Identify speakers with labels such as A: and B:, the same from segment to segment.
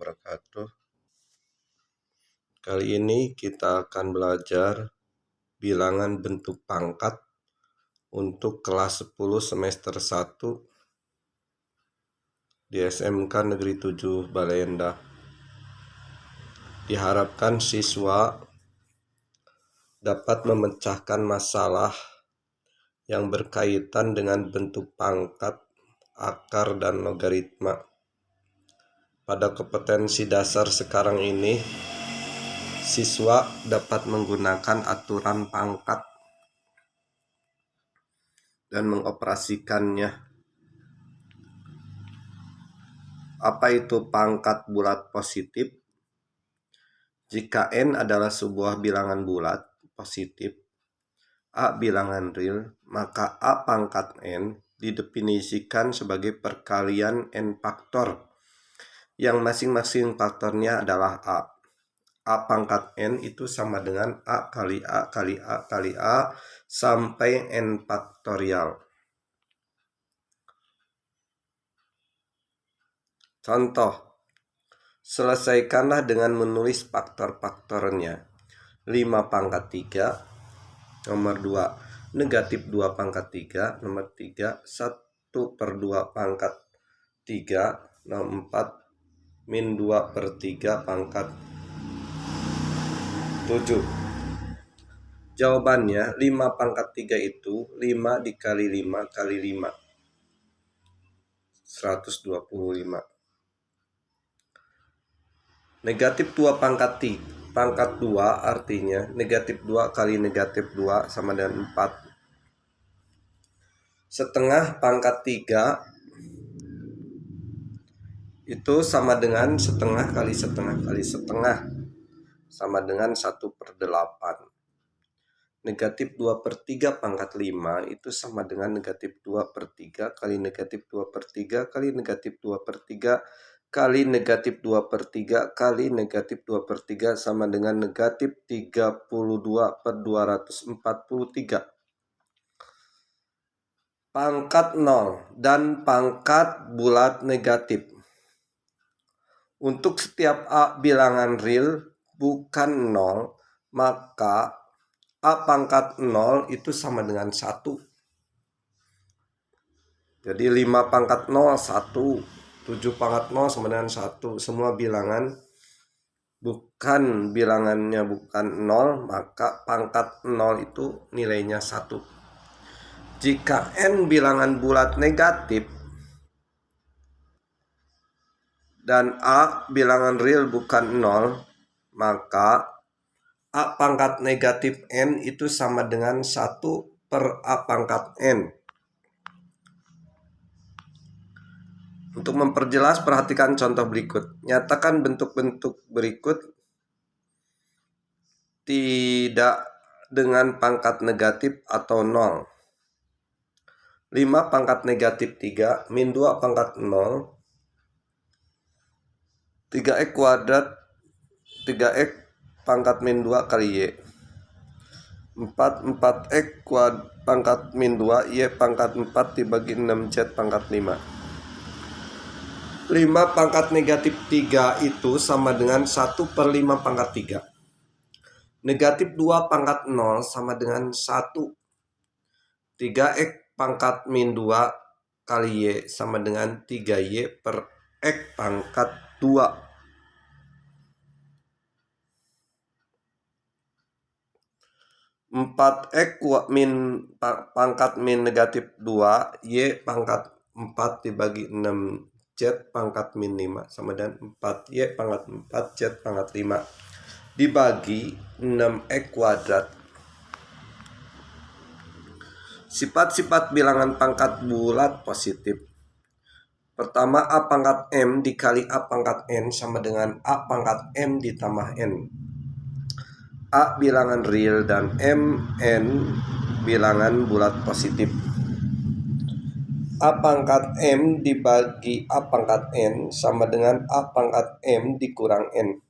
A: wabarakatuh. Kali ini kita akan belajar bilangan bentuk pangkat untuk kelas 10 semester 1 di SMK Negeri 7 Baleendah. Diharapkan siswa dapat memecahkan masalah yang berkaitan dengan bentuk pangkat, akar, dan logaritma. Pada kompetensi dasar sekarang ini, siswa dapat menggunakan aturan pangkat dan mengoperasikannya. Apa itu pangkat bulat positif? Jika n adalah sebuah bilangan bulat positif, a bilangan real, maka a pangkat n didefinisikan sebagai perkalian n faktor, yang masing-masing faktornya adalah a. A pangkat n itu sama dengan a kali a kali a kali a sampai n faktorial. Contoh, selesaikanlah dengan menulis faktor-faktornya. 5 pangkat 3, nomor 2. Negatif 2 pangkat 3, nomor 3. 1/2 pangkat 3, nomor 4. Min 2 per 3 pangkat 7. Jawabannya 5 pangkat 3 itu 5 dikali 5 kali 5, 125. Negatif 2 pangkat 2 artinya negatif 2 kali negatif 2 sama dengan 4. Setengah pangkat 3 itu sama dengan setengah kali setengah kali setengah, sama dengan 1/8. Negatif 2/3 pangkat 5 itu sama dengan negatif 2/3 kali negatif 2/3 kali negatif 2/3 kali negatif 2/3 kali negatif 2/3 sama dengan negatif 32/243. Pangkat 0 dan pangkat bulat negatif. Untuk setiap a bilangan real bukan 0, maka a pangkat 0 itu sama dengan 1. Jadi 5 pangkat 0 1, 7 pangkat 0 sama dengan 1. Semua bilangan bilangannya bukan 0, maka pangkat 0 itu nilainya 1. Jika n bilangan bulat negatif dan a bilangan real bukan 0, maka a pangkat negatif n itu sama dengan 1/a pangkat n. Untuk memperjelas, perhatikan contoh berikut. Nyatakan bentuk-bentuk berikut tidak dengan pangkat negatif atau 0. 5 pangkat negatif 3, min 2 pangkat 0, 3x kuadrat 3x pangkat min 2 kali y. 4x pangkat min 2 y pangkat 4 dibagi 6z pangkat 5. 5 pangkat negatif 3 itu sama dengan 1/5 pangkat 3. Negatif 2 pangkat 0 sama dengan 1. 3x pangkat min 2 kali y sama dengan 3y per x pangkat 2. 4x pangkat min negatif 2 y pangkat 4 dibagi 6z pangkat min 5 sama dengan 4y pangkat 4 z pangkat 5 dibagi 6x kuadrat. Sifat-sifat bilangan pangkat bulat positif. Pertama, a pangkat m dikali a pangkat n sama dengan a pangkat m ditambah n. A bilangan real dan n bilangan bulat positif. A pangkat m dibagi a pangkat n sama dengan a pangkat m dikurang n.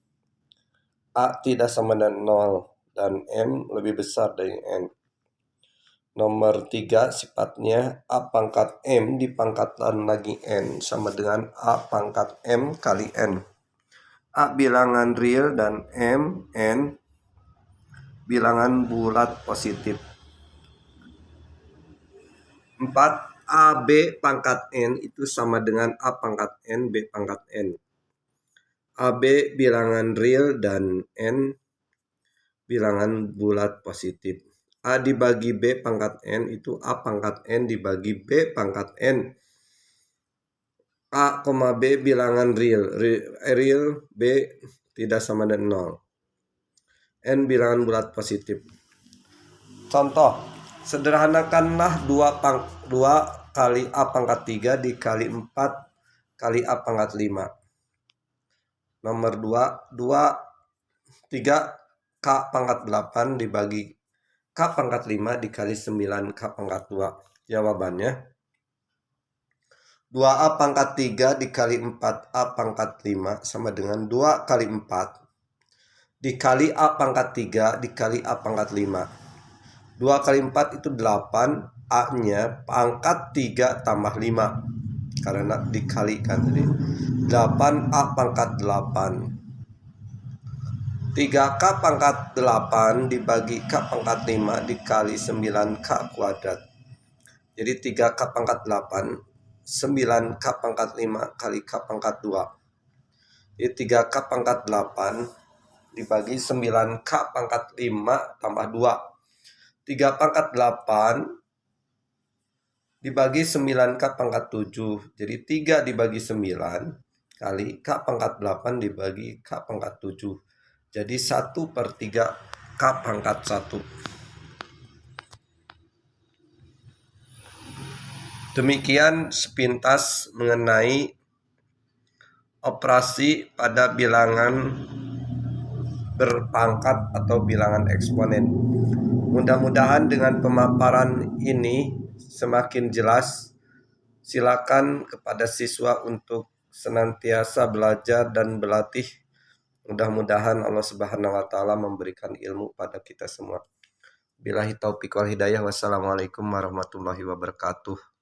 A: A tidak sama dengan 0 dan m lebih besar dari n. Nomor 3 sifatnya a pangkat m dipangkatkan lagi n sama dengan a pangkat m kali n. A bilangan real dan N bilangan bulat positif. 4. AB pangkat N itu sama dengan A pangkat N, B pangkat N. AB bilangan real dan N bilangan bulat positif. A dibagi B pangkat N itu A pangkat N dibagi B pangkat N. A, B bilangan real. Real B tidak sama dengan 0. N bilangan bulat positif. Contoh, sederhanakanlah 2 kali A pangkat 3 dikali 4 kali A pangkat 5. Nomor 2, 3 K pangkat 8 dibagi K pangkat 5 dikali 9 K pangkat 2. Jawabannya 2A pangkat 3 dikali 4A pangkat 5 sama dengan 2 kali 4 dikali A pangkat 3 dikali A pangkat 5. 2 kali 4 itu 8, A-nya pangkat 3 tambah 5. Karena dikalikan, jadi 8A pangkat 8. 3K pangkat 8 dibagi K pangkat 5 dikali 9K kuadrat. Jadi 3K pangkat 8 9K pangkat 5 kali K pangkat 2. Jadi 3K pangkat 8 dibagi 9K pangkat 5 tambah 2. 3 pangkat 8 dibagi 9K pangkat 7. Jadi 3 dibagi 9 kali K pangkat 8 dibagi K pangkat 7. Jadi 1/3 K pangkat 1. Demikian sepintas mengenai operasi pada bilangan berpangkat atau bilangan eksponen. Mudah-mudahan dengan pemaparan ini semakin jelas. Silakan kepada siswa untuk senantiasa belajar dan berlatih. Mudah-mudahan Allah Subhanahu wa taala memberikan ilmu pada kita semua. Billahi taufiq wal hidayah. Wassalamualaikum warahmatullahi wabarakatuh.